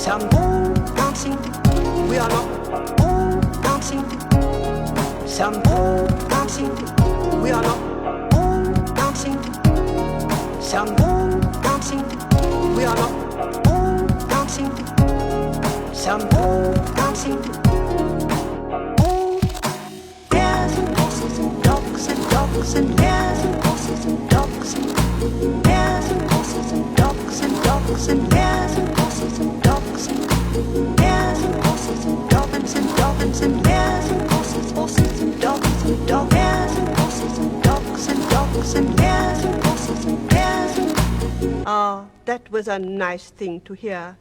Some ball dancing, we are not all dancing. Some ball dancing, we are not all dancing. Some ball dancing, we are not all dancing. Some ball dancing. All bears and horses and dogs and bears and horses and dogs and bears and horses and dogs and bears and horses and dogs and bears and horses and dogs and bears and horses and dogs and bears and horses and dogs and bears and horses and bears and... Ah, that was a nice thing to hear.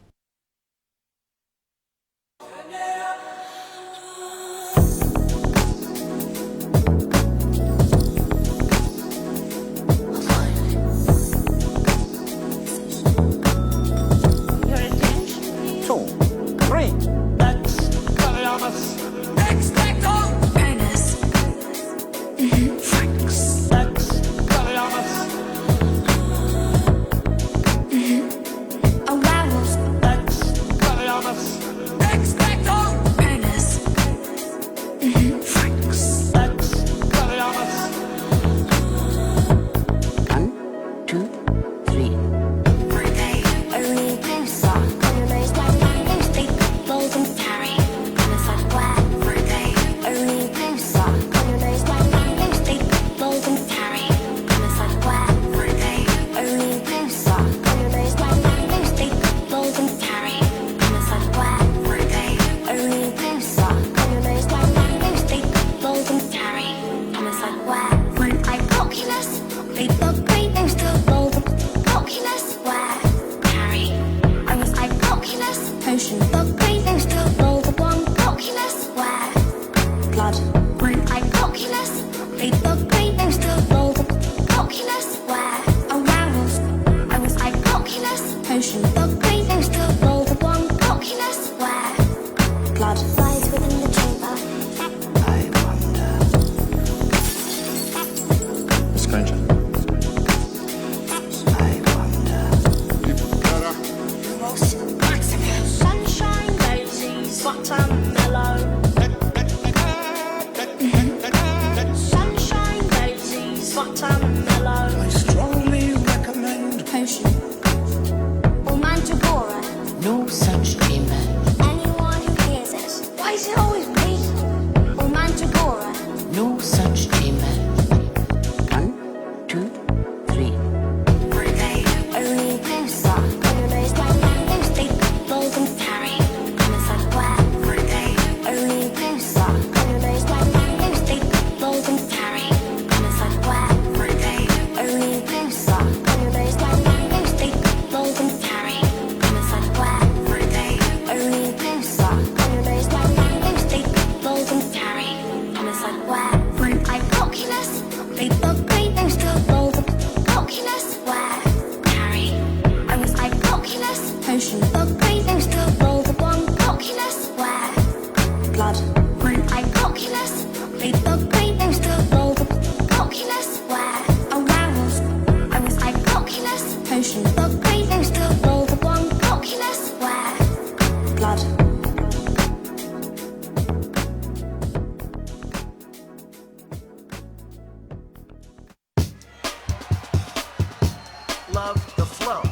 Love the flow.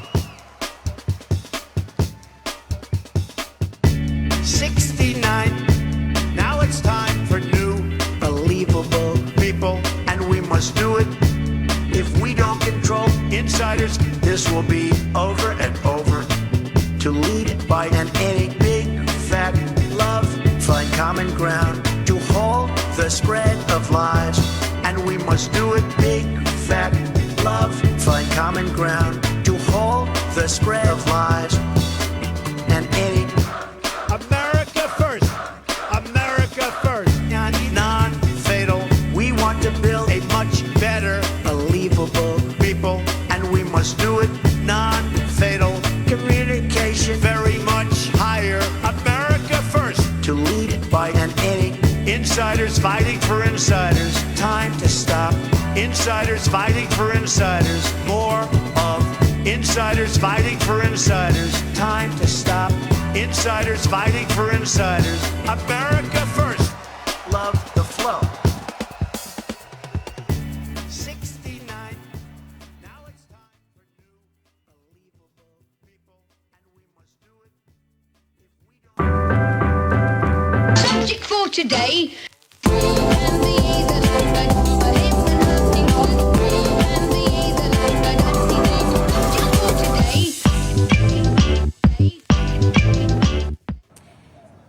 69. Now it's time for new, believable people, and we must do it. If we don't control insiders, this will be over and over. To lead by an any big fat love, find common ground to hold the spread of lies, and we must do it big fat love, find common ground to hold the spread of lies, and any America first, America first. Non-fatal. We want to build a much better, believable people, and we must do it non-fatal. Communication very much higher. America first. To lead by an any Insiders fighting for insiders. insiders fighting for insiders. More of insiders fighting for insiders. Time to stop. Insiders fighting for insiders. America first. Love the flow. 69. Now it's time for new, believable people, and we must do it. If we don't. Subject for today.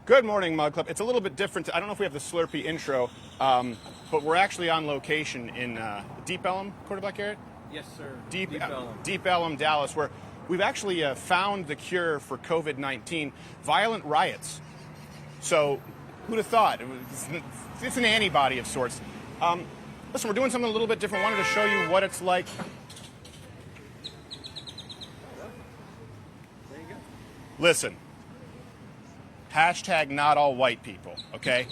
Good morning, Mug Club. It's a little bit different. I don't know if we have the Slurpee intro, but we're actually on location in Deep Ellum, Quarterback Garrett? Yes, sir. Deep Ellum. Deep Ellum, Dallas, where we've actually found the cure for COVID-19, violent riots. So, who'd have thought? It's an antibody of sorts. Listen, we're doing something a little bit different. Wanted to show you what it's like. There you go. Listen. Hashtag not all white people, okay?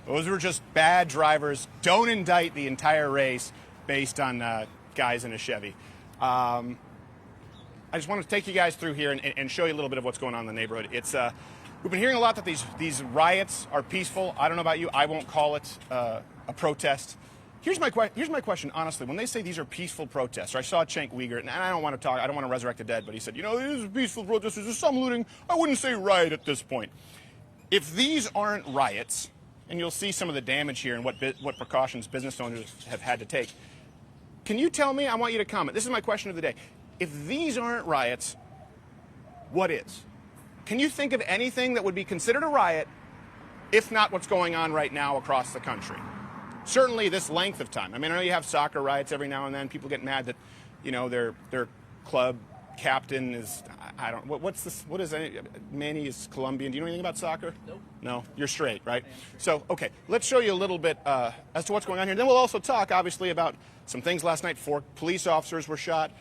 Those were just bad drivers. Don't indict the entire race based on guys in a Chevy. I just want to take you guys through here and show you a little bit of what's going on in the neighborhood. It's we've been hearing a lot that these riots are peaceful. I don't know about you. I won't call it a protest. Here's my question, honestly. When they say these are peaceful protests, or I saw Cenk Uygur, and I don't want to resurrect the dead, but he said, these are peaceful protests. There's some looting. I wouldn't say riot at this point. If these aren't riots, and you'll see some of the damage here and what precautions business owners have had to take, can you tell me? I want you to comment. This is my question of the day. If these aren't riots, what is? Can you think of anything that would be considered a riot, if not what's going on right now across the country? Certainly this length of time. I mean, I know you have soccer riots every now and then. People get mad that, their club captain is, I don't, what's this, what is that? Manny is Colombian. Do you know anything about soccer? Nope. No? You're straight, right? So, okay, let's show you a little bit as to what's going on here. Then we'll also talk, obviously, about some things last night. 4 police officers were shot.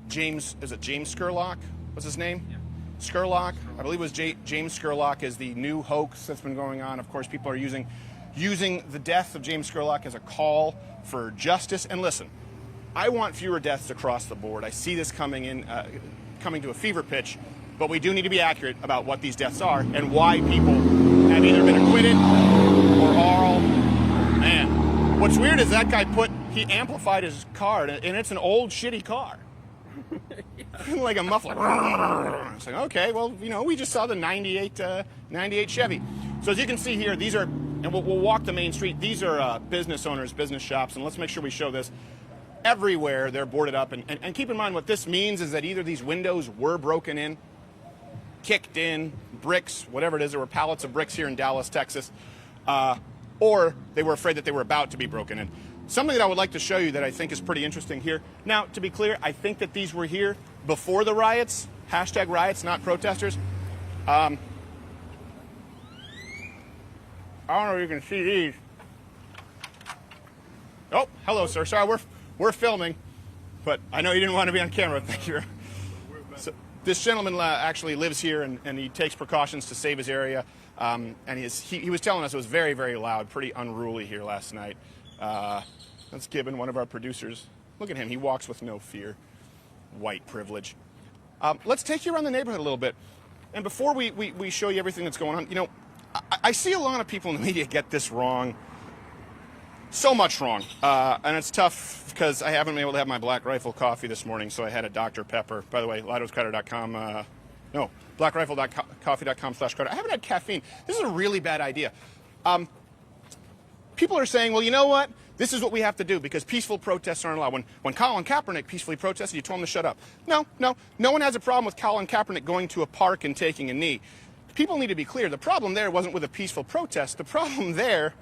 James Scurlock? What's his name? Yeah. Scurlock. I believe it was James Scurlock is the new hoax that's been going on. Of course, people are using the death of James Scurlock as a call for justice. And listen, I want fewer deaths across the board. I see this coming to a fever pitch, but we do need to be accurate about what these deaths are and why people have either been acquitted or are. Man, what's weird is that guy he amplified his car, and it's an old shitty car. Like a muffler. It's like, okay, well, we just saw the 98 Chevy. So as you can see here, these are, and we'll walk the main street. These are business owners, business shops, and let's make sure we show this. Everywhere they're boarded up, and keep in mind what this means is that either these windows were broken in, kicked in, bricks, whatever it is, there were pallets of bricks here in Dallas, Texas, or they were afraid that they were about to be broken in. Something that I would like to show you that I think is pretty interesting here. Now, to be clear, I think that these were here before the riots, hashtag riots, not protesters. I don't know if you can see these. Oh, hello, sir. Sorry, we're filming, but I know you didn't want to be on camera. Thank you. So, this gentleman actually lives here, and he takes precautions to save his area. And he was telling us it was very, very loud, pretty unruly here last night. That's Gibbon, one of our producers. Look at him. He walks with no fear. White privilege. Let's take you around the neighborhood a little bit. And before we show you everything that's going on, I see a lot of people in the media get this wrong. So much wrong. And it's tough because I haven't been able to have my Black Rifle coffee this morning, so I had a Dr. Pepper. By the way, Lido'sCreditor.com, blackrifle.coffee.com/credit. I haven't had caffeine. This is a really bad idea. People are saying, well, you know what? This is what we have to do because peaceful protests aren't allowed. When Colin Kaepernick peacefully protested, you told him to shut up. No one has a problem with Colin Kaepernick going to a park and taking a knee. People need to be clear. The problem there wasn't with a peaceful protest. The problem there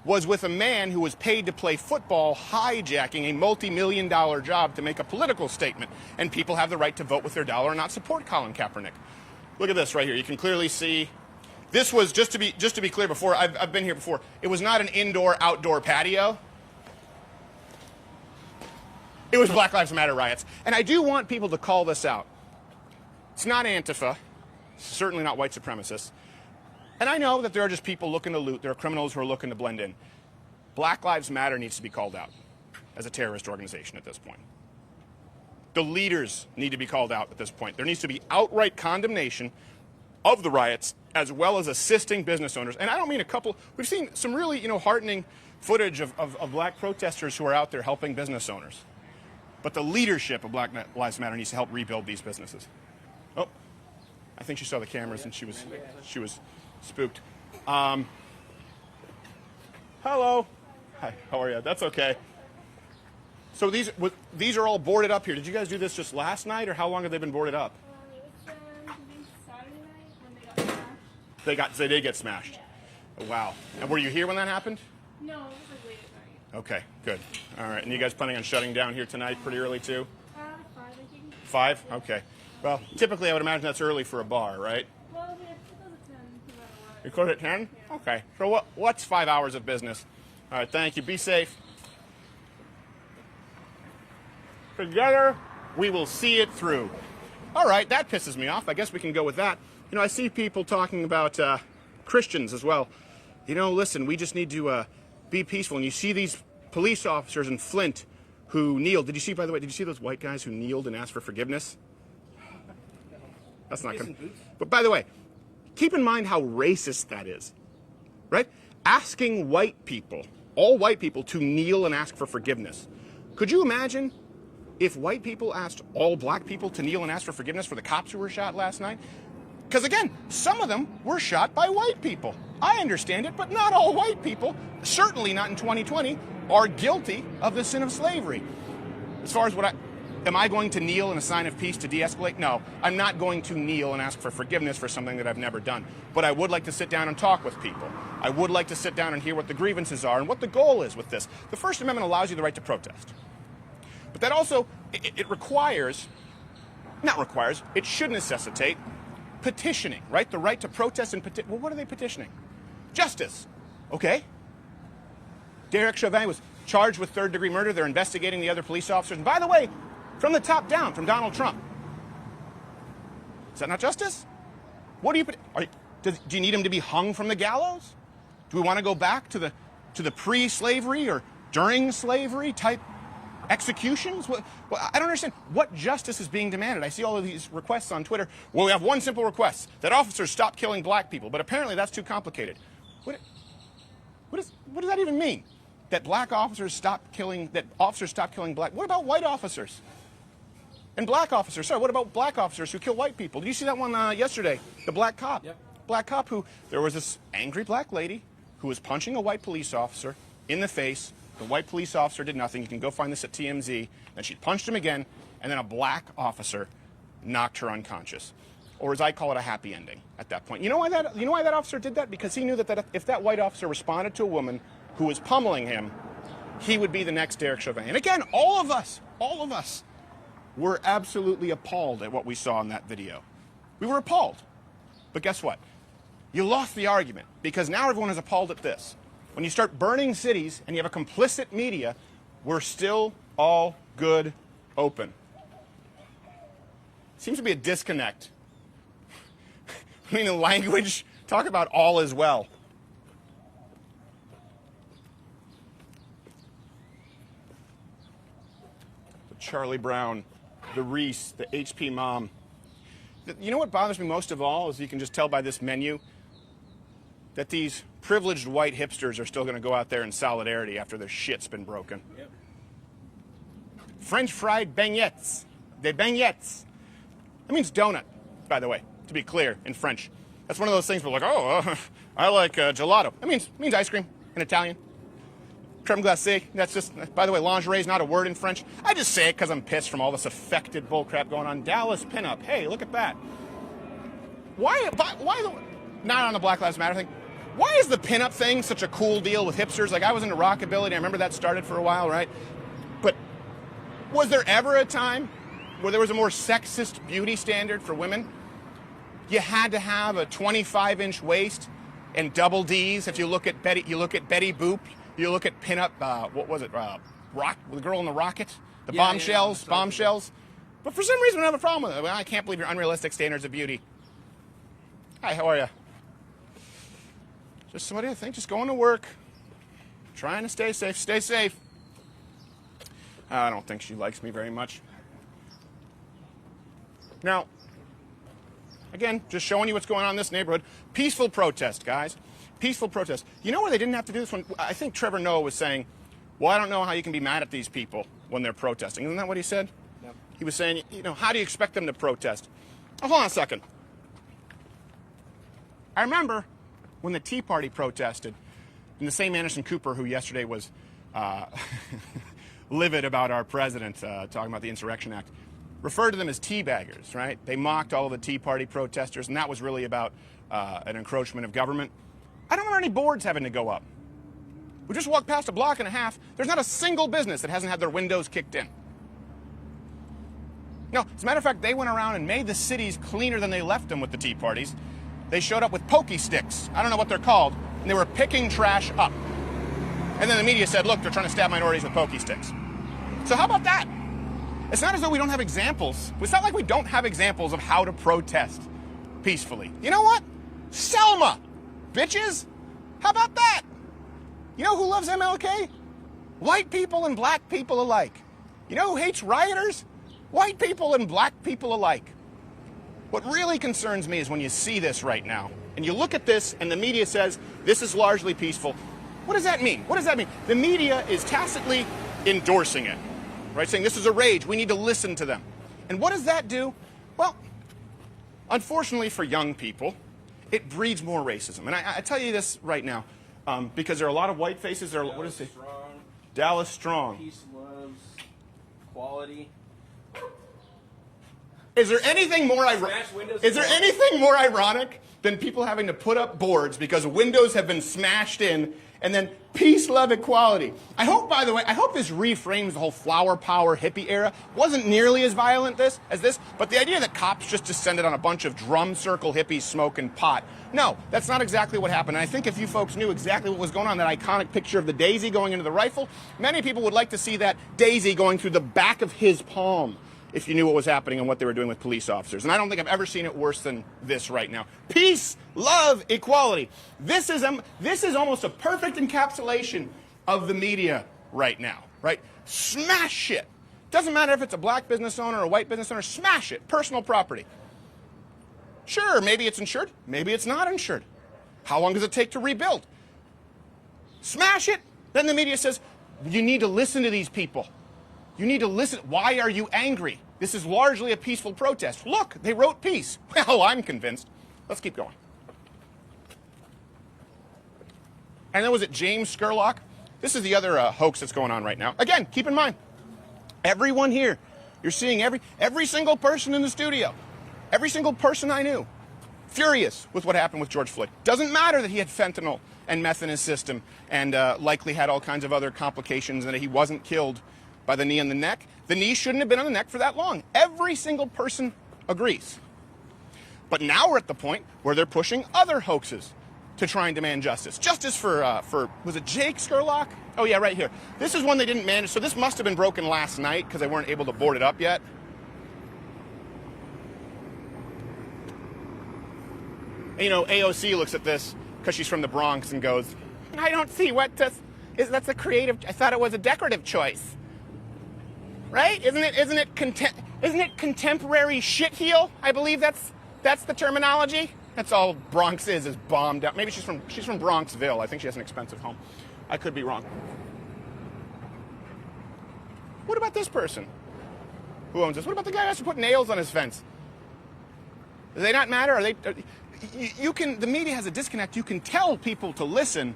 was with a man who was paid to play football hijacking a multi-million-dollar job to make a political statement. And people have the right to vote with their dollar and not support Colin Kaepernick. Look at this right here. You can clearly see. This was, just to be clear before, I've been here before. It was not an indoor-outdoor patio. It was Black Lives Matter riots. And I do want people to call this out. It's not Antifa. Certainly not white supremacists. And I know that there are just people looking to loot. There are criminals who are looking to blend in. Black Lives Matter needs to be called out. as a terrorist organization at this point. The leaders need to be called out at this point. There needs to be outright condemnation of the riots, as well as assisting business owners. And I don't mean a couple. We've seen some really, heartening footage of black protesters who are out there helping business owners. But the leadership of Black Lives Matter needs to help rebuild these businesses. Oh, I think she saw the cameras and she was spooked. Hello. Hi, how are you? That's okay. So these are all boarded up here. Did you guys do this just last night, or how long have they been boarded up? It was Saturday night when they got smashed. They did get smashed. Oh, wow. And were you here when that happened? No, it was like late at night. Okay, good. All right. And you guys planning on shutting down here tonight pretty early too? 5, I think. 5? Okay. Well, typically I would imagine that's early for a bar, right? Well, yeah, it was at 10, no matter what. You close at 10? Yeah. Okay. So what's 5 hours of business? All right, thank you. Be safe. Together, we will see it through. All right, that pisses me off. I guess we can go with that. I see people talking about Christians as well. Listen, we just need to be peaceful. And you see these police officers in Flint who kneeled. Did you see those white guys who kneeled and asked for forgiveness? That's not good. But by the way, keep in mind how racist that is, right? Asking white people, all white people, to kneel and ask for forgiveness. Could you imagine if white people asked all black people to kneel and ask for forgiveness for the cops who were shot last night? Because again, some of them were shot by white people. I understand it, but not all white people, certainly not in 2020, are guilty of the sin of slavery. As far as am I going to kneel in a sign of peace to de-escalate? No, I'm not going to kneel and ask for forgiveness for something that I've never done. But I would like to sit down and talk with people. I would like to sit down and hear what the grievances are and what the goal is with this. The First Amendment allows you the right to protest. But that also, it should necessitate petitioning, right? The right to protest and petition. Well, what are they petitioning? Justice. Okay. Derek Chauvin was charged with third-degree murder. They're investigating the other police officers. And by the way, from the top down, from Donald Trump. Is that not justice? What do you do you need him to be hung from the gallows? Do we want to go back to the pre-slavery or during slavery type executions? Well, I don't understand. What justice is being demanded? I see all of these requests on Twitter. Well, we have one simple request, that officers stop killing black people. But apparently that's too complicated. What does that even mean? That officers stop killing black? What about white officers? And black officers? Sorry, what about black officers who kill white people? Did you see that one yesterday? The black cop. Yep. Black cop there was this angry black lady who was punching a white police officer in the face. The white police officer did nothing. You can go find this at TMZ. Then she punched him again, and then a black officer knocked her unconscious. Or as I call it, a happy ending at that point. You know why that officer did that? Because he knew that if that white officer responded to a woman who was pummeling him, he would be the next Derek Chauvin. And again, all of us were absolutely appalled at what we saw in that video. We were appalled. But guess what? You lost the argument, because now everyone is appalled at this. When you start burning cities and you have a complicit media, we're still all good open. Seems to be a disconnect. I mean, in language, talk about all is well. The Charlie Brown, the Reese, the HP mom. You know what bothers me most of all is you can just tell by this menu that these privileged white hipsters are still going to go out there in solidarity after their shit's been broken. Yep. French fried beignets. Des beignets. That means donut, by the way, to be clear, in French. That's one of those things where I like gelato. That means ice cream in Italian. Creme glacée. That's just, by the way, lingerie is not a word in French. I just say it because I'm pissed from all this affected bullcrap going on. Dallas pinup. Hey, look at that. Why not on the Black Lives Matter thing? Why is the pinup thing such a cool deal with hipsters? Like, I was into rockabilly, and I remember that started for a while, right? But was there ever a time where there was a more sexist beauty standard for women? You had to have a 25-inch waist and double Ds. If you look at Betty Boop, you look at pinup. What was it? The girl in the rocket, the bombshells. But for some reason, we don't have a problem with it. Well, I can't believe your unrealistic standards of beauty. Hi, how are you? Just somebody, I think, just going to work, trying to stay safe. Stay safe. I don't think she likes me very much. Now, again, just showing you what's going on in this neighborhood. Peaceful protest, guys. Peaceful protest. You know where they didn't have to do this one? I think Trevor Noah was saying, well, I don't know how you can be mad at these people when they're protesting. Isn't that what he said? Yep. He was saying, you know, how do you expect them to protest? Oh, hold on a second. I remember when the Tea Party protested, and the same Anderson Cooper who yesterday was livid about our president talking about the Insurrection Act, referred to them as teabaggers, right? They mocked all of the Tea Party protesters, and that was really about an encroachment of government. I don't remember any boards having to go up. We just walked past a block and a half. There's not a single business that hasn't had their windows kicked in. No, as a matter of fact, they went around and made the cities cleaner than they left them with the Tea Parties. They showed up with pokey sticks. I don't know what they're called. And they were picking trash up. And then the media said, look, they're trying to stab minorities with pokey sticks. So how about that? It's not as though we don't have examples. It's not like we don't have examples of how to protest peacefully. You know what? Selma, bitches. How about that? You know who loves MLK? White people and black people alike. You know who hates rioters? White people and black people alike. What really concerns me is when you see this right now, and you look at this, and the media says, this is largely peaceful. What does that mean? What does that mean? The media is tacitly endorsing it, right? Saying this is a rage, we need to listen to them. And what does that do? Well, unfortunately for young people, it breeds more racism. And I tell you this right now, because there are a lot of white faces. There are, what is it? Dallas Strong. Peace loves quality. Is there anything more ironic than people having to put up boards because windows have been smashed in, and then peace, love, equality? I hope, by the way, this reframes the whole flower power hippie era. Wasn't nearly as violent as this, but the idea that cops just descended on a bunch of drum circle hippies smoking pot. No, that's not exactly what happened. And I think if you folks knew exactly what was going on, that iconic picture of the daisy going into the rifle, many people would like to see that daisy going through the back of his palm, if you knew what was happening and what they were doing with police officers. And I don't think I've ever seen it worse than this right now. Peace, love, equality. This is almost a perfect encapsulation of the media right now, right? Smash it. Doesn't matter if it's a black business owner or a white business owner, smash it. Personal property. Sure, maybe it's insured, maybe it's not insured. How long does it take to rebuild? Smash it. Then the media says, you need to listen to these people. You need to listen. Why are you angry? This is largely a peaceful protest. Look, they wrote peace. Well, I'm convinced. Let's keep going. And then was it James Scurlock? This is the other hoax that's going on right now. Again, keep in mind, everyone here, you're seeing every single person in the studio, every single person I knew, furious with what happened with George Floyd. Doesn't matter that he had fentanyl and meth in his system and likely had all kinds of other complications and that he wasn't killed by the knee on the neck. The knee shouldn't have been on the neck for that long. Every single person agrees. But now we're at the point where they're pushing other hoaxes to try and demand justice. Justice for was it Jake Scurlock? Oh yeah, right here. This is one they didn't manage, so this must have been broken last night because they weren't able to board it up yet. And, you know, AOC looks at this because she's from the Bronx and goes, I don't see what this is. That's a creative, I thought it was a decorative choice. Right? Isn't it contemporary shitheel? I believe that's the terminology. That's all Bronx is bombed out. Maybe she's from Bronxville. I think she has an expensive home. I could be wrong. What about this person? Who owns this? What about the guy who has to put nails on his fence? Do they not matter? The media has a disconnect. You can tell people to listen,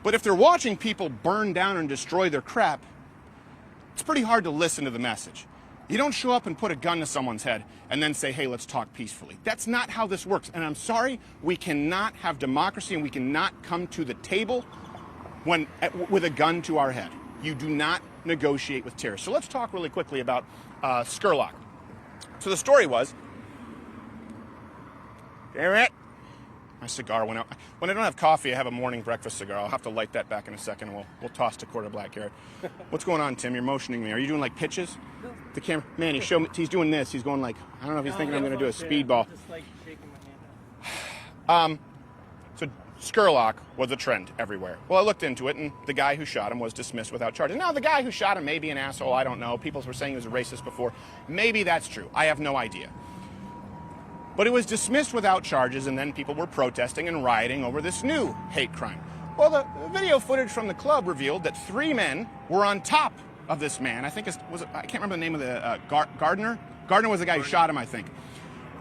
but if they're watching people burn down and destroy their crap, it's pretty hard to listen to the message. You don't show up and put a gun to someone's head and then say, hey, let's talk peacefully. That's not how this works. And I'm sorry, we cannot have democracy and we cannot come to the table with a gun to our head. You do not negotiate with terrorists. So let's talk really quickly about Scurlock. So the story was, damn it, my cigar went out. When I don't have coffee, I have a morning breakfast cigar. I'll have to light that back in a second. We'll toss to quarter black carrot. What's going on, Tim? You're motioning me. Are you doing like pitches? No. The camera, man. He's doing this. He's going like, I don't know if he's thinking I'm going to do a speedball. Just like shaking my hand out. So Scurlock was a trend everywhere. Well, I looked into it, and the guy who shot him was dismissed without charges. Now, the guy who shot him may be an asshole. I don't know. People were saying he was a racist before. Maybe that's true. I have no idea. But it was dismissed without charges, and then people were protesting and rioting over this new hate crime. Well, the video footage from the club revealed that 3 men were on top of this man. I think I can't remember the name of the Gardner. Gardner was the guy who shot him, I think.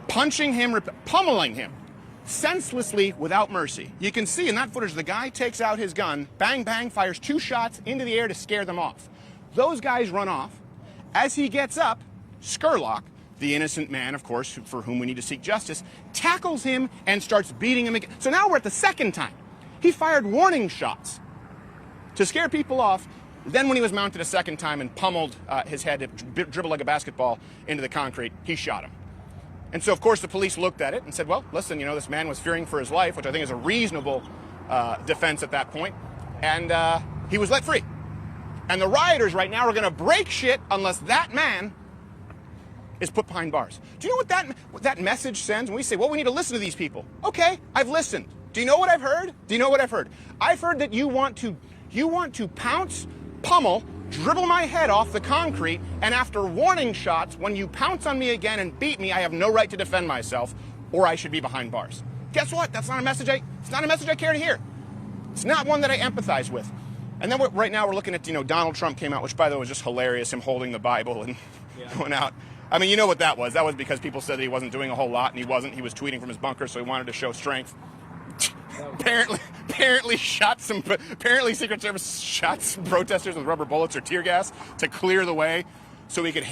Punching him, pummeling him, senselessly, without mercy. You can see in that footage the guy takes out his gun, bang, bang, fires 2 shots into the air to scare them off. Those guys run off. As he gets up, Scurlock, the innocent man, of course, for whom we need to seek justice, tackles him and starts beating him again. So now we're at the second time. He fired warning shots to scare people off. Then when he was mounted a second time and pummeled his head, dribbled like a basketball into the concrete, he shot him. And so, of course, the police looked at it and said, well, listen, this man was fearing for his life, which I think is a reasonable defense at that point, and he was let free. And the rioters right now are going to break shit unless that man is put behind bars. Do you know what that message sends when we say, well, we need to listen to these people? Okay, I've listened. Do you know what I've heard? Do you know what I've heard? I've heard that you want to pounce, pummel, dribble my head off the concrete, and after warning shots, when you pounce on me again and beat me, I have no right to defend myself, or I should be behind bars. Guess what? That's not a message it's not a message I care to hear. It's not one that I empathize with. And then right now we're looking at, Donald Trump came out, which by the way was just hilarious, him holding the Bible and going out. I mean, you know what that was. That was because people said that he wasn't doing a whole lot, and he wasn't. He was tweeting from his bunker, so he wanted to show strength. Apparently Secret Service shot some protesters with rubber bullets or tear gas to clear the way so he could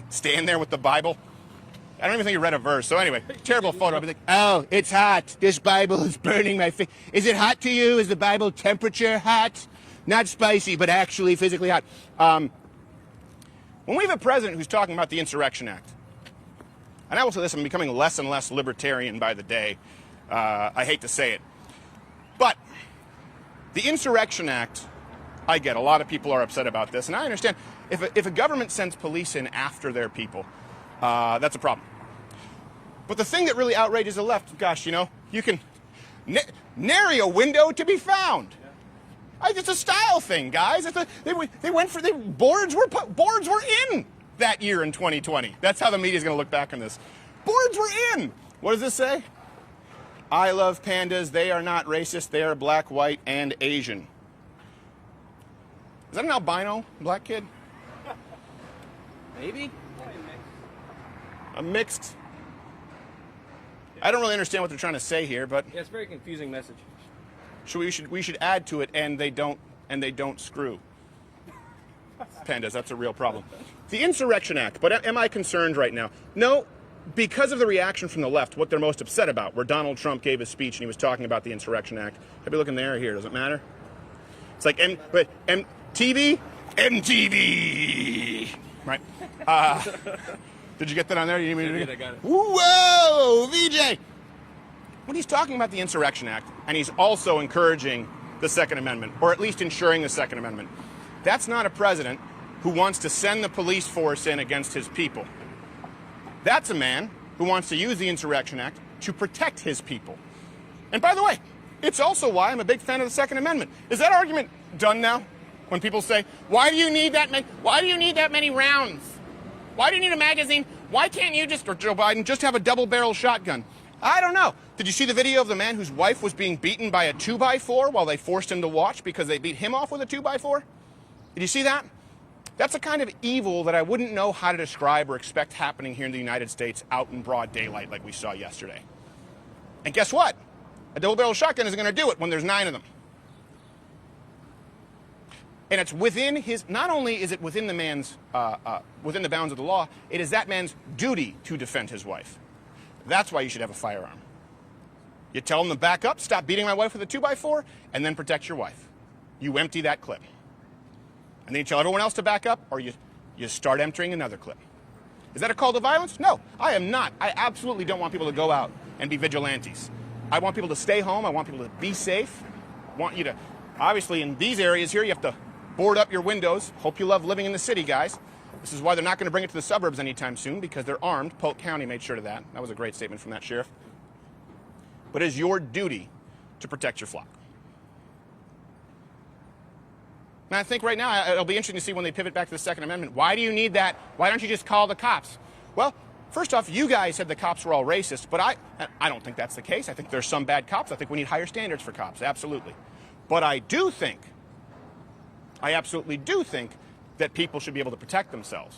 stand there with the Bible. I don't even think he read a verse. So anyway, terrible photo. I'd be like, oh, it's hot. This Bible is burning my face. Is it hot to you? Is the Bible temperature hot? Not spicy, but actually physically hot. When we have a president who's talking about the Insurrection Act, and I will say this, I'm becoming less and less libertarian by the day. I hate to say it. But the Insurrection Act, I get a lot of people are upset about this, and I understand. If a government sends police in after their people, that's a problem. But the thing that really outrages the left, gosh, you can nary a window to be found. It's a style thing, guys. Boards were in that year in 2020. That's how the media's going to look back on this. Boards were in. What does this say? I love pandas. They are not racist. They are black, white, and Asian. Is that an albino black kid? Maybe. A mixed. I don't really understand what they're trying to say here, but Yeah, it's a very confusing message. we should add to it, and they don't screw. Pandas, that's a real problem. The Insurrection Act, but am I concerned right now? No, because of the reaction from the left, what they're most upset about, where Donald Trump gave his speech and he was talking about the Insurrection Act. I'd be looking there or here, does it matter? It's like MTV? MTV! Right? Did you get that on there? You need me to I got it. Whoa, VJ! When he's talking about the Insurrection Act, and he's also encouraging the Second Amendment, or at least ensuring the Second Amendment, that's not a president who wants to send the police force in against his people. That's a man who wants to use the Insurrection Act to protect his people. And by the way, it's also why I'm a big fan of the Second Amendment. Is that argument done now? When people say, why do you need that many rounds? Why do you need a magazine? Why can't you or Joe Biden, just have a double-barrel shotgun? I don't know. Did you see the video of the man whose wife was being beaten by a 2x4 while they forced him to watch because they beat him off with a 2x4? Did you see that? That's a kind of evil that I wouldn't know how to describe or expect happening here in the United States out in broad daylight like we saw yesterday. And guess what? A double-barrel shotgun isn't going to do it when there's 9 of them. And it's within not only is it within the man's, within the bounds of the law, it is that man's duty to defend his wife. That's why you should have a firearm. You tell him to back up, stop beating my wife with a 2x4, and then protect your wife. You empty that clip. And then you tell everyone else to back up, or you start emptying another clip. Is that a call to violence? No, I am not. I absolutely don't want people to go out and be vigilantes. I want people to stay home. I want people to be safe. I want you to, obviously in these areas here, you have to board up your windows. Hope you love living in the city, guys. This is why they're not going to bring it to the suburbs anytime soon, because they're armed. Polk County made sure of that. That was a great statement from that sheriff. But it is your duty to protect your flock. And I think right now it'll be interesting to see when they pivot back to the Second Amendment. Why do you need that? Why don't you just call the cops? Well, first off, you guys said the cops were all racist, but I don't think that's the case. I think there's some bad cops. I think we need higher standards for cops, absolutely. But I absolutely do think that people should be able to protect themselves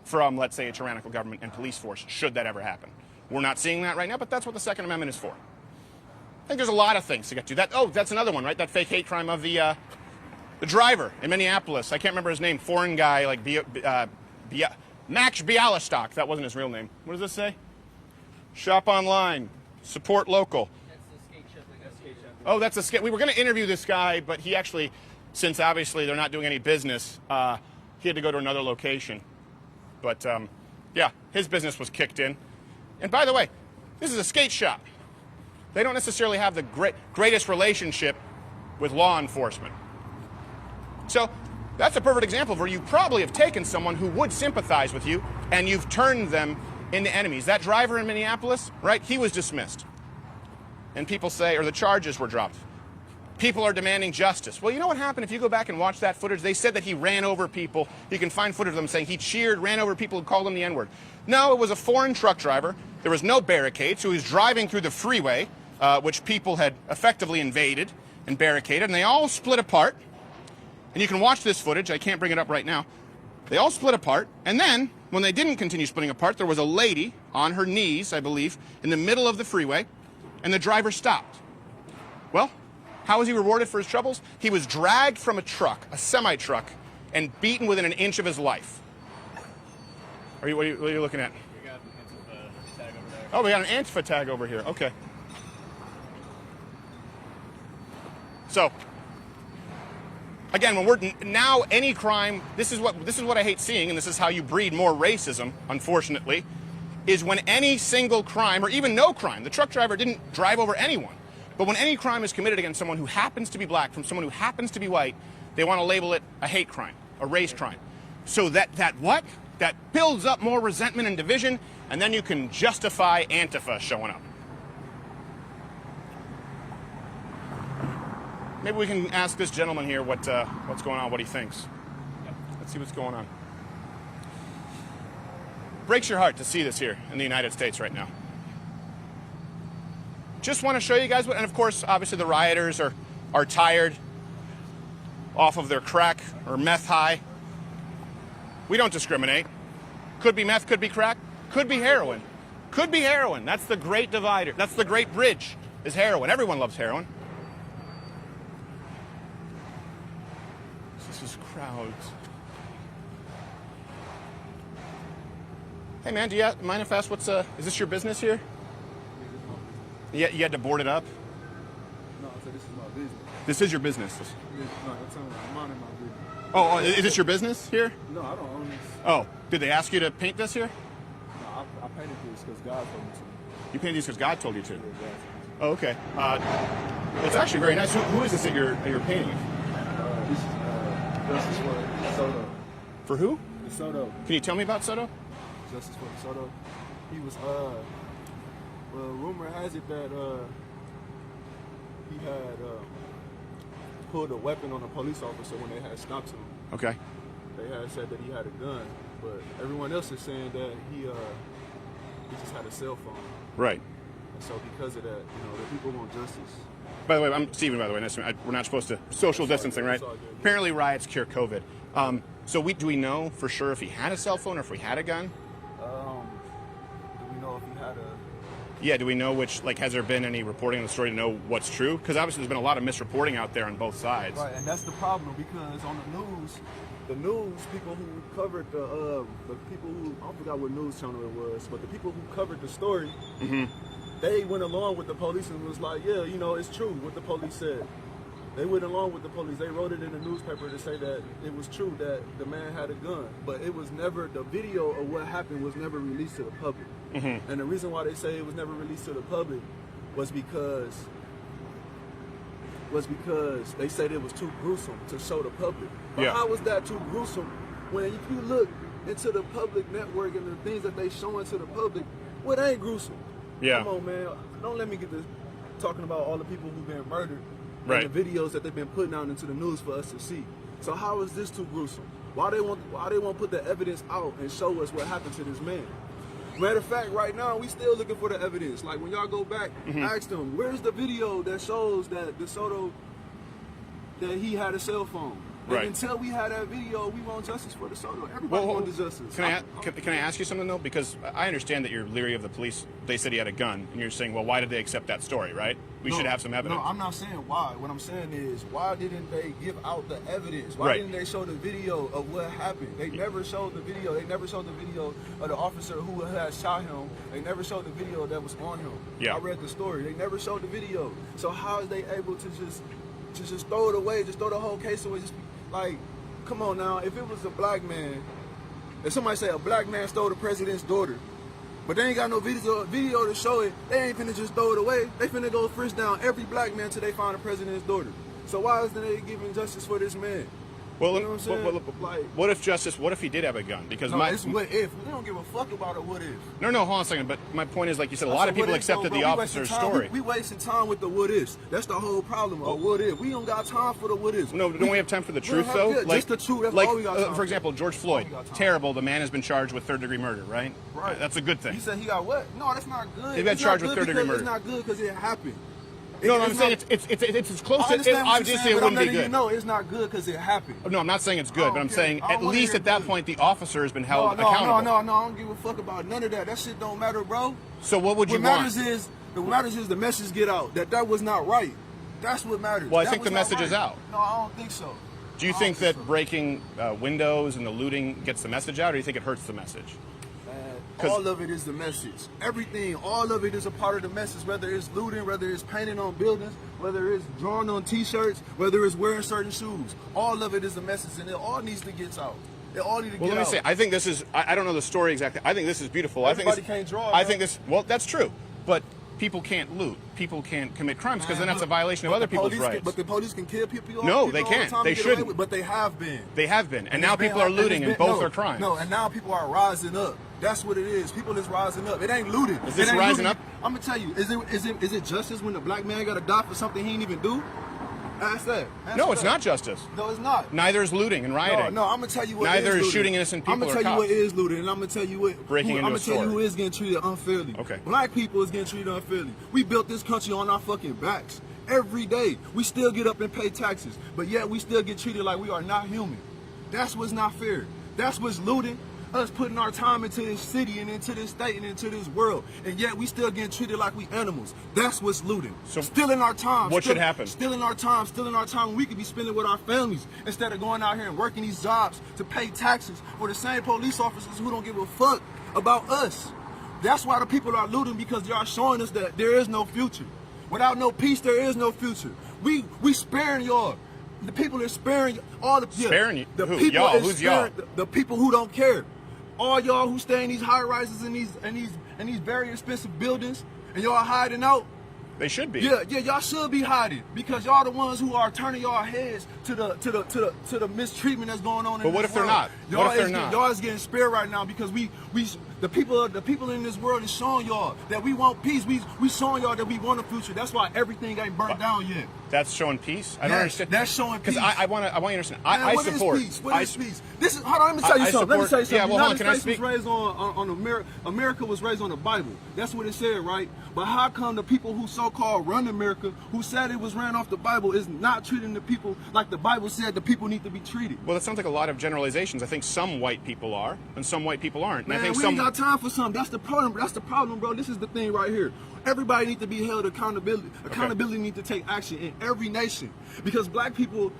from, let's say, a tyrannical government and police force, should that ever happen. We're not seeing that right now, but that's what the Second Amendment is for. I think there's a lot of things to get to. That's another one, right? That fake hate crime of the driver in Minneapolis. I can't remember his name. Foreign guy, like Max Bialystok. That wasn't his real name. What does this say? Shop online. Support local. That's the skate shop. Like a skate shop. Oh, that's a skate. We were going to interview this guy, but he actually, since obviously they're not doing any business, he had to go to another location. But, yeah, his business was kicked in. And by the way, this is a skate shop. They don't necessarily have the greatest relationship with law enforcement. So that's a perfect example of where you probably have taken someone who would sympathize with you and you've turned them into enemies. That driver in Minneapolis, right, he was dismissed. And people say, or the charges were dropped. People are demanding justice. Well, you know what happened? If you go back and watch that footage, they said that he ran over people. You can find footage of them saying he cheered, ran over people, and called them the N-word. No, it was a foreign truck driver. There was no barricade, so he was driving through the freeway, which people had effectively invaded and barricaded, and they all split apart. And you can watch this footage. I can't bring it up right now. They all split apart, and then, when they didn't continue splitting apart, there was a lady on her knees, I believe, in the middle of the freeway, and the driver stopped. Well, how was he rewarded for his troubles? He was dragged from a truck, a semi-truck, and beaten within an inch of his life. What are you looking at? We got an Antifa tag over there. Oh, we got an Antifa tag over here. Okay. So, again, when we're now any crime, this is what I hate seeing, and this is how you breed more racism, unfortunately, is when any single crime, or even no crime, the truck driver didn't drive over anyone, but when any crime is committed against someone who happens to be black from someone who happens to be white, they want to label it a hate crime, a race crime. So that builds up more resentment and division, and then you can justify Antifa showing up. Maybe we can ask this gentleman here what's going on, what he thinks. Let's see what's going on. Breaks your heart to see this here in the United States right now. Just want to show you guys what, and of course, obviously the rioters are tired off of their crack or meth high. We don't discriminate. Could be meth, could be crack, could be heroin. Could be heroin. That's the great divider. That's the great bridge, is heroin. Everyone loves heroin. This is crowds. Hey man, do you mind if I ask is this your business here? You had to board it up? No, I said this is my business. This is your business? No, I'm minding my business. Oh, is this your business here? No, I don't own this. Oh, did they ask you to paint this here? No, I painted this because God told me to. You painted these because God told you to? Yeah, God told me to. Oh, okay. It's actually very nice. Who is this that you're painting? This is for Soto. For who? The Soto. Can you tell me about Soto? Justice for the Soto. He was, well, rumor has it that he had pulled a weapon on a police officer when they had stopped him. Okay. They had said that he had a gun, but everyone else is saying that he just had a cell phone. Right. And so because of that, the people want justice. By the way, I'm Steven, by the way. Nice to meet you. We're not supposed to social distancing, right? Apparently riots cure COVID. So do we know for sure if he had a cell phone or if he had a gun? Do we know if he had a... Yeah, do we know has there been any reporting on the story to know what's true? Because obviously there's been a lot of misreporting out there on both sides. Right, and that's the problem because on the news, people who covered the people who, I forgot what news channel it was, but the people who covered the story, they went along with the police and was like, yeah, it's true what the police said. They went along with the police. They wrote it in the newspaper to say that it was true that the man had a gun, but it was never, the video of what happened was never released to the public. And the reason why they say it was never released to the public was because they said it was too gruesome to show the public. But how was that too gruesome when if you look into the public network and the things that they showing to the public, well, it ain't gruesome. Yeah. Come on, man. Don't let me get this. talking about all the people who've been murdered, Right. and the videos that they've been putting out into the news for us to see. So how is this too gruesome? Why they won't put the evidence out and show us what happened to this man? Matter of fact, right now we still looking for the evidence. Like when y'all go back, ask them, where's the video that shows that DeSoto, that he had a cell phone? And Right. until we had that video, we want justice for DeSoto. Everybody wants justice. Can I ask you something though? Because I understand that you're leery of the police. They said he had a gun, and you're saying, well, why did they accept that story? Right? We should have some evidence. No, I'm not saying why. What I'm saying is, why didn't they give out the evidence? Why Right. didn't they show the video of what happened? They never showed the video. They never showed the video of the officer who had shot him. They never showed the video that was on him. Yeah. I read the story. They never showed the video. So how is they able to just throw it away, just throw the whole case away? Just like, come on now. If it was a black man, if somebody say a black man stole the president's daughter, but they ain't got no video to show it, they ain't finna just throw it away. They finna go frisk down every black man till they find the president's daughter. So why isn't they giving justice for this man? Well, You know what I'm saying? Like- what if he did have a gun? Because No, it's what if. We don't give a fuck about a what if. No, hold on a second. But my point is, like you said, a lot of people accepted the officer's story. We wasting time with the what ifs. That's the whole problem. A what if. We don't got time for the what ifs. No, don't we have time for the truth, though? Yeah, just the truth. That's like, all we got time for example, George Floyd. we got time. Terrible. The man has been charged with third-degree murder, right? Right. That's a good thing. He said he got what? No, that's not good. He got It's charged not with good third-degree because murder. It's not good because it happened. No, I'm It's saying not- it's as close I to. understand what you're Obviously, saying, it but I'm wouldn't be letting good. you know it's not good because it happened. No, I'm not saying it's good, I but I'm don't saying care. I at don't wanna least hear at that good. point the officer has been held No, accountable. I don't give a fuck about none of that. That shit don't matter, bro. So what would you What want? matters is the message get out that was not right. That's what matters. Well, I That think was the not message is right. out. No, I don't think so. Do you I think don't that breaking windows and the looting gets the message out, or do you think it hurts the message? All of it is the message. Everything, all of it is a part of the message, whether it's looting, whether it's painting on buildings, whether it's drawing on t-shirts, whether it's wearing certain shoes. All of it is the message, and it all needs to get out. It all needs to Well, get let me out. say, I think this is, I don't know the story exactly. I think this is beautiful. Everybody I think can't draw, I man. think this, well, that's true. But people can't loot. People can't commit crimes because then that's a violation of But other the people's police rights. But the police can kill people. No, people they all the can't. time They and get away shouldn't. with it, but they have been. They have been. And now it's been- people are and it's looting, been- and both no, are crimes. No, and now people are rising up. That's what it is. People is rising up. It ain't looting. Is this It ain't rising looting. up? I'm gonna tell you. Is it justice when the black man got to die for something he ain't even do? Ask that. Answer No, it's that. not justice. No, it's not. Neither is looting and rioting. No, I'm gonna tell you what. Neither is looting. shooting innocent people I'm gonna or tell you cops. what is looting, and I'm gonna tell you what. Breaking I'm into gonna a tell you store. who is getting treated unfairly. Okay. Black people is getting treated unfairly. We built this country on our fucking backs. Every day, we still get up and pay taxes, but yet we still get treated like we are not human. That's what's not fair. That's what's looting. Us putting our time into this city and into this state and into this world, and yet we still getting treated like we animals. That's what's looting. So stealing our time. what should happen? Stealing our time when we could be spending with our families instead of going out here and working these jobs to pay taxes for the same police officers who don't give a fuck about us. That's why the people are looting, because they are showing us that there is no future. Without no peace, there is no future. We sparing y'all. The people are sparing all the Sparing you? The Who? people Y'all? is Who's sparing y'all? the people who don't care. All y'all who stay in these high rises and these very expensive buildings, and y'all hiding out. They should be. Yeah, y'all should be hiding, because y'all the ones who are turning y'all heads to the mistreatment that's going on. But in what this if they're world. not? What if they're not? Y'all is getting spared right now because the people in this world is showing y'all that we want peace. We showing y'all that we want a future. That's why everything ain't burnt down yet. That's showing peace? I don't Yes, understand. that's showing peace. Because I want you to understand. Man, I what support. is peace? What is peace? This is, hold on, let me tell you I something. Let me support- tell you something. yeah, well, hold on, United can I States was speak? raised on America was raised on the Bible. That's what it said, right? But how come the people who so-called run America, who said it was ran off the Bible, is not treating the people like the Bible said the people need to be treated? Well, that sounds like a lot of generalizations. I think some white people are, and some white people aren't. And Man, I think we some. ain't got time for something. That's the problem. That's the problem, bro. This is the thing right here. Everybody needs to be held accountability. Accountability needs to take action in every nation, because black people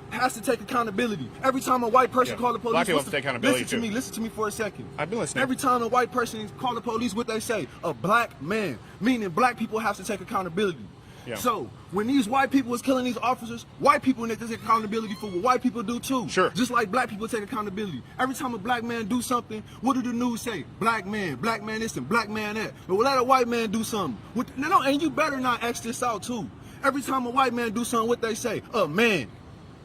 has to take accountability. Every time a white person Yeah. call the police, Black people what's have to take accountability, listen to too. me. Listen to me for a second. I've been listening. Every time a white person call the police, what they say? A black man, meaning black people have to take accountability. Yeah. So when these white people is killing these officers, white people need to take accountability for what white people do too. Sure. Just like black people take accountability. Every time a black man do something, what do the news say? Black man this and black man that. But we'll let a white man do something. No, and you better not X this out too. Every time a white man do something, what they say? A man.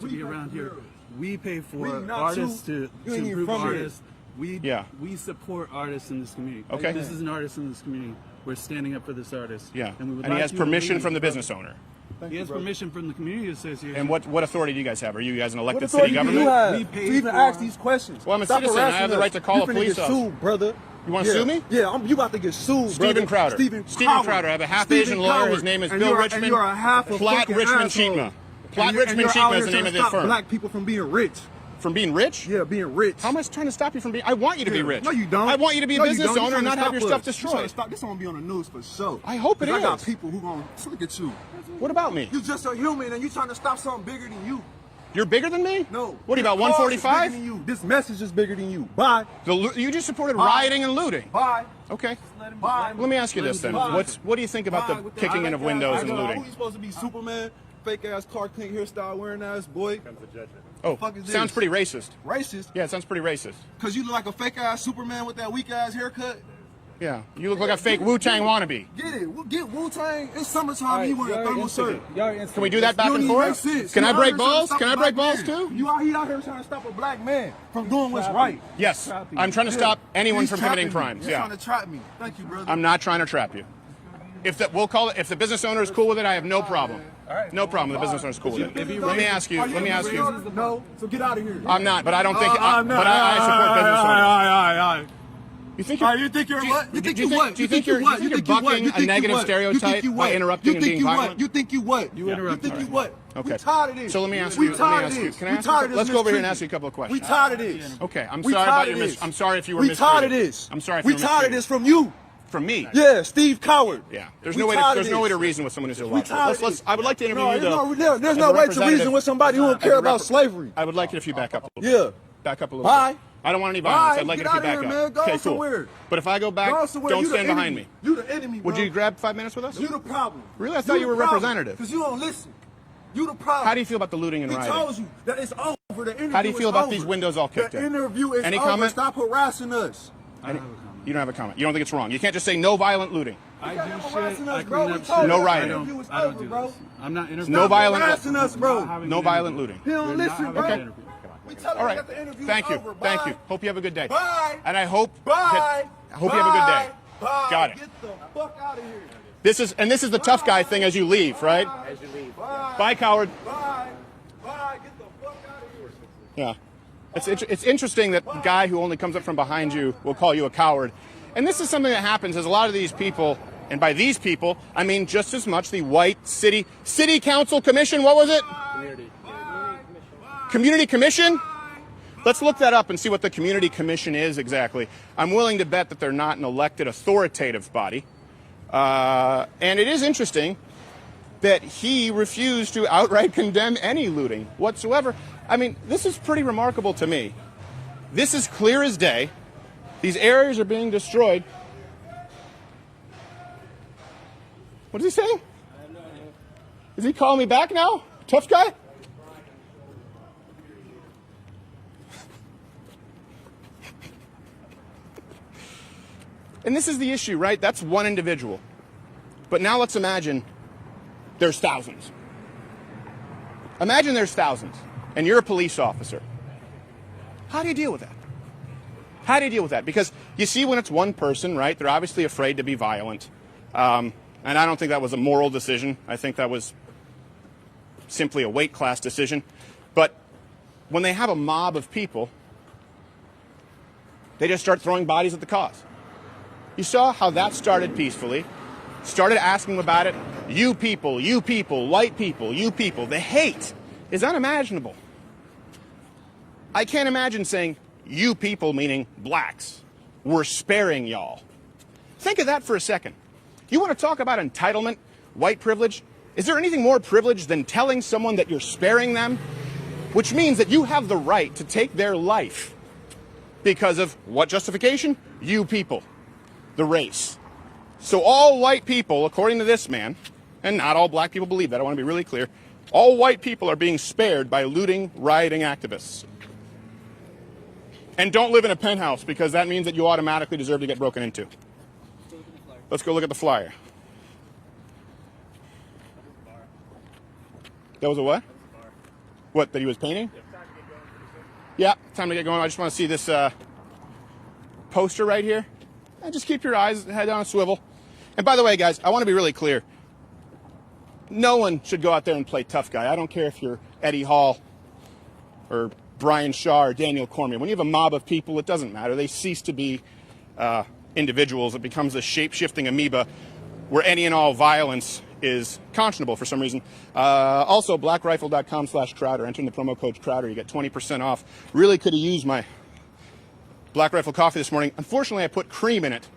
to be around here. We pay for We not artists too- to you ain't even improve from here. artists. Yeah. We support artists in this community. Okay. This is an artist in this community. We're standing up for this artist. Yeah. And, we would And he like has you to permission leave. from the business owner. He has permission from the community association. And what authority do you guys have? Are you guys an What elected authority city do you government? We have pay to even for- ask these questions? Well, I'm a Stop citizen. I have harassing the us. right to call You a finna police get officer. sued, brother. You wanna sue me? Yeah, you about to get sued, Stephen brother. Crowder. Stephen Crowder. I have a half Stephen Asian lawyer. Crowder. His name is And Bill you're a- Richmond. And you're a half a Platt fucking Richmond asshole. Chima. Platt And you're Richmond out Chima here is the name trying of to this stop firm. black people from being rich. From being rich? Yeah, being rich. How am I trying to stop you from being? I want you to be Yeah. rich. No, you don't. I want you to be a No, you business don't. You're owner and trying not to have your stop stuff us. You're trying to destroyed. stop. This gonna be on the news for sure. I hope it 'Cause I got is. people who gonna look at you. What about me? You just a human and you trying to stop something bigger than you. You're bigger than me? No. What are you, about This cause is 145? bigger than you. This message is bigger than you. Bye. You just supported Bye. rioting and looting. Bye. Okay. Bye. Let me ask you this then. Bye. What do you think about Bye the with that. kicking in of windows and Who looting? you supposed to be, Superman? Fake ass Clark Kent hairstyle wearing ass boy. Oh, fuck is sounds this? pretty racist. Racist? Yeah, it sounds pretty racist. Cause you look like a fake ass Superman with that weak ass haircut. Yeah, you look like a fake Wu-Tang wannabe. Get it? We'll get Wu-Tang. It's summertime. You wear a thermal shirt. Can we do that back You don't and even make forth? sense. Can You I out break here trying to balls? stop Can a I break black balls man. too? You out here trying to stop a black man from doing what's right. Yes, I'm trying to stop anyone He's from committing trapping crimes. me. You're Yeah, trying to trap me. Thank you, brother. I'm not trying to trap you. If the business owner is cool with it, I have no problem. No problem. The business owner is cool with it. Let me ask you. No, so get out of here. I'm not, but I don't think. I'm not. But I support business owners. You think you're, You think you're what? You think do you you what? do you think you're what? You think you what? bucking You a think you negative what? stereotype You think you by what? interrupting You and think being you what? violent? You think you what? You interrupt. You think you what? Okay. We tired of this. So let me ask We you. tired Let of me ask you. this. Can I We ask tired you? of this Let's go over here and mistreatment. ask you a couple of questions. We tired of this. Okay, I'm We sorry tired about of your this. I'm sorry if you were We tired of mistreated. this. I'm sorry if We you were tired of mistreated. this from you. From me. Yeah, Steve Coward. Yeah. There's We no way. tired of There's no way to this. reason with someone who's We illogical. tired of Let's. this. I would like to interview you. There's as no a way to representative. reason with somebody who don't As care a about slavery. I would like it if you back up a little bit. Yeah. Back up a little Bye. bit. I don't want any violence. Bye. I'd like Get it if you out back of up. here, man. Go Okay, cool. somewhere. But if I go back, Go somewhere. don't You the stand behind enemy. me. You the enemy, bro. Would you grab 5 minutes with us? You the problem. Really? I thought you were a representative. Because you don't listen. You the problem. How do you feel about the looting and He rioting? told you that it's over. The interview How do you is feel about over. these windows all kicked The in? interview is Any over. comment? Stop harassing us. You don't have a comment. You don't think it's wrong. You can't just say no violent looting. I do Stop shit. harassing I us, bro. clean We up told shit. No you rioting. the interview is I don't over, do bro. this. I'm not interviewing. No violent. harassing us, bro. No violent looting. He don't listen, bro. Okay. We tell him All right. that the interview Thank is you. over. Thank Bye. you. Hope you have a good day. Bye. And I hope. Bye. I hope you have a good day. Bye. Got it. Get the fuck out of here. This is the tough guy thing as you leave, right? As you leave. Bye. Bye, coward. Bye. Bye. Get the fuck out of here. Yeah. It's interesting that the guy who only comes up from behind you will call you a coward. And this is something that happens as a lot of these people, and by these people, I mean just as much the white city council commission, what was it? Community commission? Let's look that up and see what the community commission is exactly. I'm willing to bet that they're not an elected authoritative body. And it is interesting that he refused to outright condemn any looting whatsoever. I mean, this is pretty remarkable to me. This is clear as day. These areas are being destroyed. What is he saying? Is he calling me back now? Tough guy? And this is the issue, right? That's one individual. But now let's imagine there's thousands. Imagine there's thousands, and you're a police officer. How do you deal with that? How do you deal with that? Because you see, when it's one person, right, they're obviously afraid to be violent. And I don't think that was a moral decision. I think that was simply a weight class decision. But when they have a mob of people, they just start throwing bodies at the cause. You saw how that started peacefully. Started asking about it. You people, white people, you people. The hate is unimaginable. I can't imagine saying, you people, meaning blacks. We're sparing y'all. Think of that for a second. You want to talk about entitlement, white privilege? Is there anything more privileged than telling someone that you're sparing them? Which means that you have the right to take their life. Because of what justification? You people. The race. So all white people, according to this man, and not all black people believe that, I want to be really clear, all white people are being spared by looting, rioting activists. And don't live in a penthouse, because that means that you automatically deserve to get broken into. Let's go look at the flyer. That was a what? What, that he was painting? Yeah, time to get going. I just want to see this poster right here. And just keep your eyes, head on a swivel. And by the way, guys, I want to be really clear. No one should go out there and play tough guy. I don't care if you're Eddie Hall or Brian Shaw or Daniel Cormier. When you have a mob of people, it doesn't matter. They cease to be individuals. It becomes a shape-shifting amoeba where any and all violence is conscionable for some reason. Also, blackrifle.com/Crowder. Entering the promo code Crowder, you get 20% off. Really could have used my Black Rifle coffee this morning. Unfortunately, I put cream in it,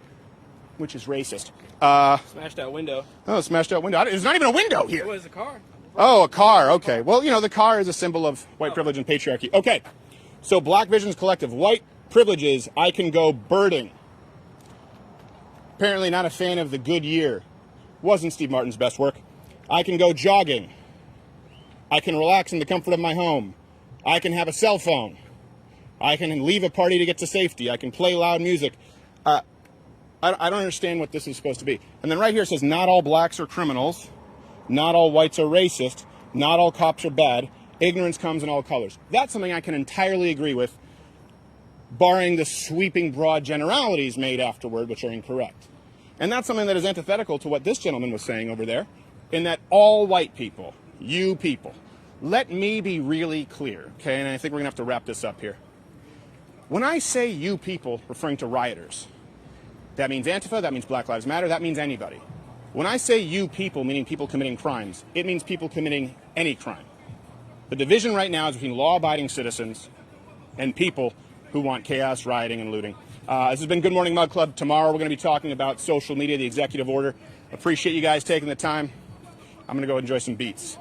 which is racist. Smashed that window. Oh, smashed out window. There's not even a window here. It was a car. Oh, a car. Okay. Well, you know, the car is a symbol of white privilege and patriarchy. Okay. So Black Visions Collective. White privileges. I can go birding. Apparently not a fan of the Goodyear. Wasn't Steve Martin's best work. I can go jogging. I can relax in the comfort of my home. I can have a cell phone. I can leave a party to get to safety. I can play loud music. I don't understand what this is supposed to be. And then right here it says, not all blacks are criminals. Not all whites are racist. Not all cops are bad. Ignorance comes in all colors. That's something I can entirely agree with, barring the sweeping broad generalities made afterward, which are incorrect. And that's something that is antithetical to what this gentleman was saying over there, in that all white people, you people, let me be really clear, okay? And I think we're going to have to wrap this up here. When I say you people, referring to rioters, that means Antifa, that means Black Lives Matter, that means anybody. When I say you people, meaning people committing crimes, it means people committing any crime. The division right now is between law-abiding citizens and people who want chaos, rioting, and looting. This has been Good Morning Mug Club. Tomorrow we're going to be talking about social media, the executive order. Appreciate you guys taking the time. I'm going to go enjoy some beats.